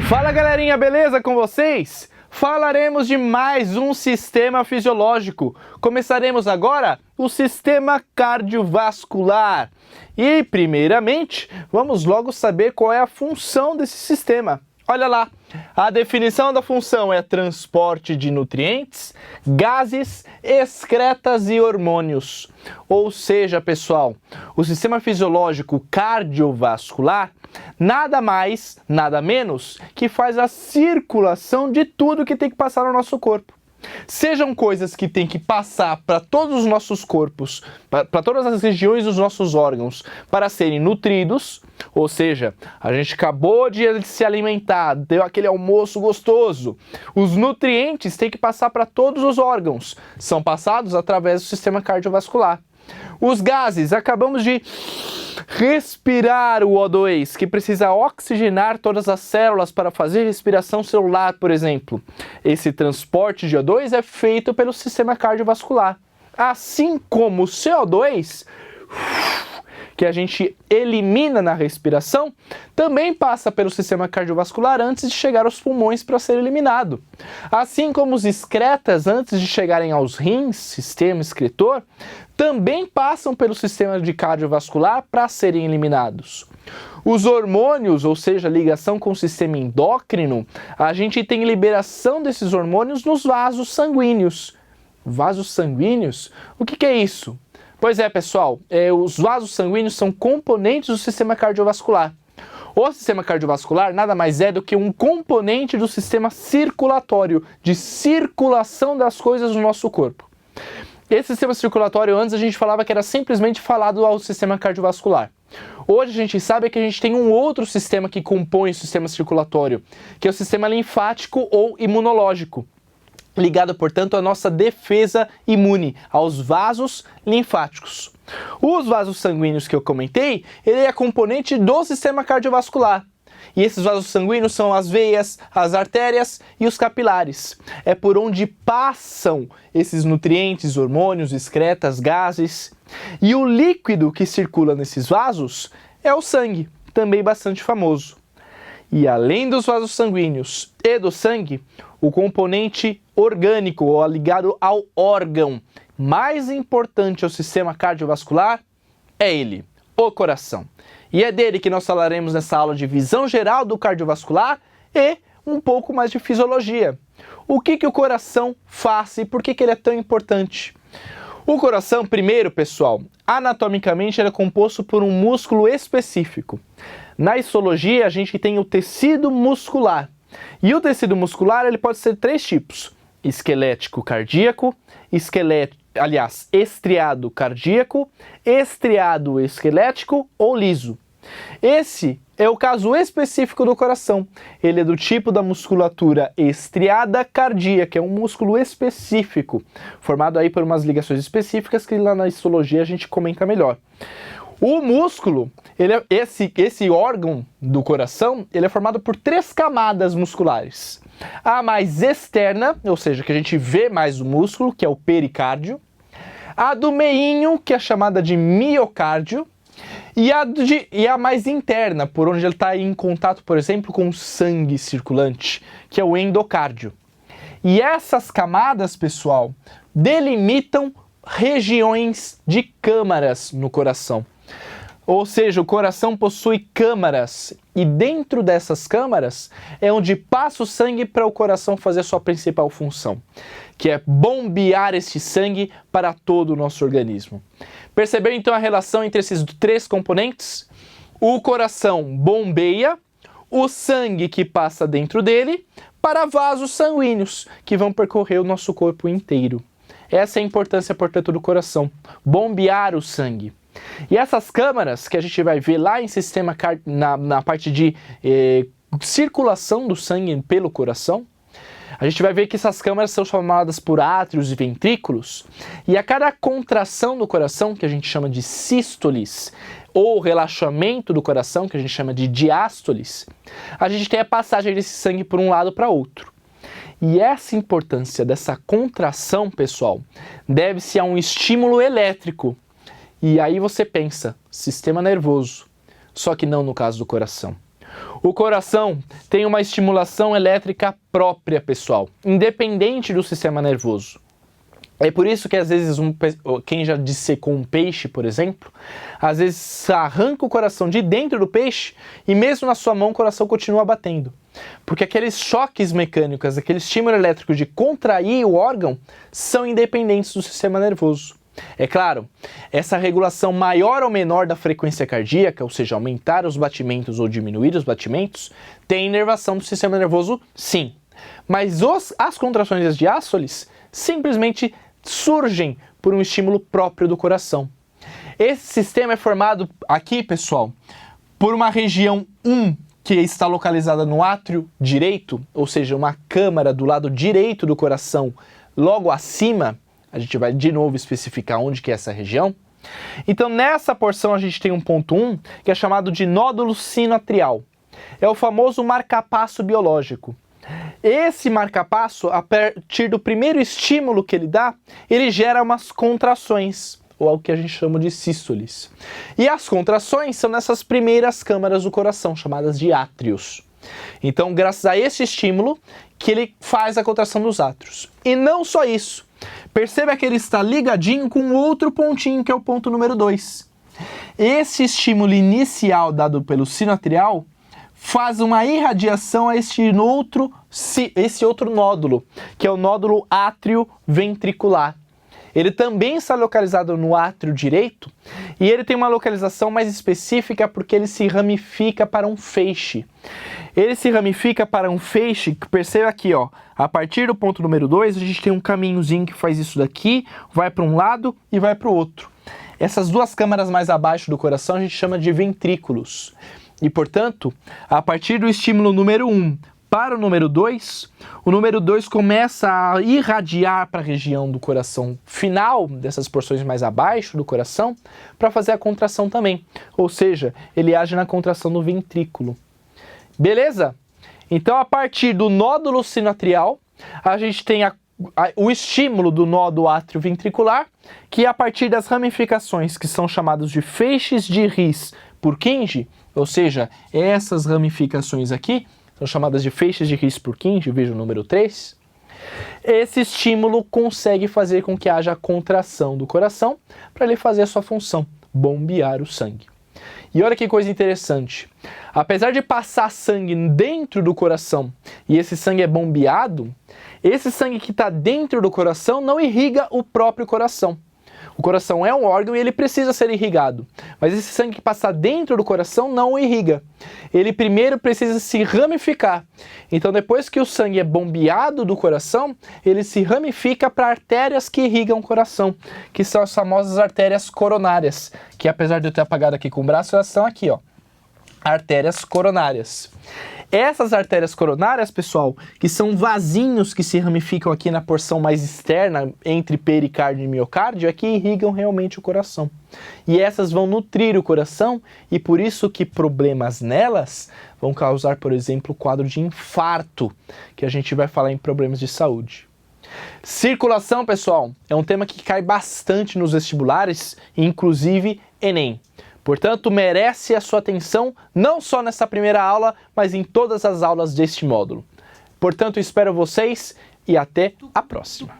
Fala galerinha, beleza com vocês? Falaremos de mais um sistema fisiológico. Começaremos agora o sistema cardiovascular. E primeiramente, vamos logo saber qual é a função desse sistema. Olha lá, a definição da função é transporte de nutrientes, gases, excretas e hormônios. Ou seja, pessoal, o sistema fisiológico cardiovascular nada mais, nada menos que faz a circulação de tudo que tem que passar no nosso corpo. Sejam coisas que tem que passar para todos os nossos corpos, para todas as regiões dos nossos órgãos, para serem nutridos, ou seja, a gente acabou de se alimentar, deu aquele almoço gostoso. Os nutrientes têm que passar para todos os órgãos, são passados através do sistema cardiovascular. Os gases, acabamos de respirar o O2, que precisa oxigenar todas as células para fazer respiração celular, por exemplo. Esse transporte de O2 é feito pelo sistema cardiovascular. Assim como o CO2, que a gente elimina na respiração, também passa pelo sistema cardiovascular antes de chegar aos pulmões para ser eliminado. Assim como os excretas, antes de chegarem aos rins, sistema excretor, também passam pelo sistema de cardiovascular para serem eliminados. Os hormônios, ou seja, ligação com o sistema endócrino, a gente tem liberação desses hormônios nos vasos sanguíneos. Vasos sanguíneos? O que é isso? Pois é, pessoal, os vasos sanguíneos são componentes do sistema cardiovascular. O sistema cardiovascular nada mais é do que um componente do sistema circulatório, de circulação das coisas no nosso corpo. Esse sistema circulatório, antes a gente falava que era simplesmente falado ao sistema cardiovascular. Hoje a gente sabe que a gente tem um outro sistema que compõe o sistema circulatório, que é o sistema linfático ou imunológico, ligado, portanto, à nossa defesa imune, aos vasos linfáticos. Os vasos sanguíneos que eu comentei, ele é componente do sistema cardiovascular. E esses vasos sanguíneos são as veias, as artérias e os capilares. É por onde passam esses nutrientes, hormônios, excretas, gases. E o líquido que circula nesses vasos é o sangue, também bastante famoso. E além dos vasos sanguíneos e do sangue, o componente orgânico, ou ligado ao órgão mais importante ao sistema cardiovascular, é ele, o coração. E é dele que nós falaremos nessa aula de visão geral do cardiovascular e um pouco mais de fisiologia. O que o coração faz e por que ele é tão importante? O coração, primeiro, pessoal, anatomicamente ele é composto por um músculo específico. Na histologia, a gente tem o tecido muscular. E o tecido muscular ele pode ser três tipos: esquelético cardíaco, estriado cardíaco, estriado esquelético ou liso. Esse é o caso específico do coração. Ele é do tipo da musculatura estriada cardíaca, é um músculo específico, formado aí por umas ligações específicas que lá na histologia a gente comenta melhor. O músculo, esse órgão do coração, ele é formado por três camadas musculares. A mais externa, ou seja, que a gente vê mais o músculo, que é o pericárdio. A do meinho, que é chamada de miocárdio. E a mais interna, por onde ele está em contato, por exemplo, com o sangue circulante, que é o endocárdio. E essas camadas, pessoal, delimitam regiões de câmaras no coração. Ou seja, o coração possui câmaras e dentro dessas câmaras é onde passa o sangue para o coração fazer a sua principal função, que é bombear este sangue para todo o nosso organismo. Percebeu então a relação entre esses três componentes? O coração bombeia o sangue que passa dentro dele para vasos sanguíneos que vão percorrer o nosso corpo inteiro. Essa é a importância, portanto, do coração, bombear o sangue. E essas câmaras que a gente vai ver lá em sistema na parte de circulação do sangue pelo coração, a gente vai ver que essas câmaras são formadas por átrios e ventrículos, e a cada contração do coração, que a gente chama de sístoles, ou relaxamento do coração, que a gente chama de diástoles, a gente tem a passagem desse sangue por um lado para outro. E essa importância dessa contração, pessoal, deve-se a um estímulo elétrico. E aí você pensa, sistema nervoso, só que não no caso do coração. O coração tem uma estimulação elétrica própria, pessoal, independente do sistema nervoso. É por isso que às vezes quem já dissecou um peixe, por exemplo, às vezes arranca o coração de dentro do peixe e mesmo na sua mão o coração continua batendo. Porque aqueles choques mecânicos, aquele estímulo elétrico de contrair o órgão são independentes do sistema nervoso. É claro, essa regulação maior ou menor da frequência cardíaca, ou seja, aumentar os batimentos ou diminuir os batimentos, tem inervação do sistema nervoso, sim. Mas as contrações diástoles simplesmente surgem por um estímulo próprio do coração. Esse sistema é formado aqui, pessoal, por uma região 1 que está localizada no átrio direito, ou seja, uma câmara do lado direito do coração, logo acima. A gente vai de novo especificar onde que é essa região. Então nessa porção a gente tem um ponto 1, que é chamado de nódulo sinoatrial. É o famoso marcapasso biológico. Esse marcapasso, a partir do primeiro estímulo que ele dá, ele gera umas contrações, ou o que a gente chama de sístoles. E as contrações são nessas primeiras câmaras do coração, chamadas de átrios. Então, graças a esse estímulo, que ele faz a contração dos átrios. E não só isso. Perceba que ele está ligadinho com outro pontinho, que é o ponto número 2. Esse estímulo inicial dado pelo sinoatrial faz uma irradiação a esse outro nódulo, que é o nódulo átrio-ventricular. Ele também está localizado no átrio direito e ele tem uma localização mais específica porque ele se ramifica para um feixe. Ele se ramifica para um feixe, perceba aqui, ó, a partir do ponto número 2, a gente tem um caminhozinho que faz isso daqui, vai para um lado e vai para o outro. Essas duas câmaras mais abaixo do coração a gente chama de ventrículos. E, portanto, a partir do estímulo número 1 para o número 2, o número 2 começa a irradiar para a região do coração final, dessas porções mais abaixo do coração, para fazer a contração também. Ou seja, ele age na contração do ventrículo. Beleza? Então, a partir do nódulo sinoatrial, a gente tem o estímulo do nódo átrio-ventricular, que a partir das ramificações, que são chamados de feixes de His-Purkinje, ou seja, essas ramificações aqui, são chamadas de feixes de His-Purkinje, veja o número 3. Esse estímulo consegue fazer com que haja a contração do coração para ele fazer a sua função, bombear o sangue. E olha que coisa interessante, apesar de passar sangue dentro do coração e esse sangue é bombeado, esse sangue que está dentro do coração não irriga o próprio coração. O coração é um órgão e ele precisa ser irrigado, mas esse sangue que passa dentro do coração não o irriga. Ele primeiro precisa se ramificar. Então depois que o sangue é bombeado do coração, ele se ramifica para artérias que irrigam o coração, que são as famosas artérias coronárias, que apesar de eu ter apagado aqui com o braço, elas estão aqui, ó. Artérias coronárias. Essas artérias coronárias, pessoal, que são vasinhos que se ramificam aqui na porção mais externa, entre pericárdio e miocárdio, é que irrigam realmente o coração. E essas vão nutrir o coração e por isso que problemas nelas vão causar, por exemplo, o quadro de infarto, que a gente vai falar em problemas de saúde. Circulação, pessoal, é um tema que cai bastante nos vestibulares, inclusive Enem. Portanto, merece a sua atenção não só nessa primeira aula, mas em todas as aulas deste módulo. Portanto, espero vocês e até a próxima.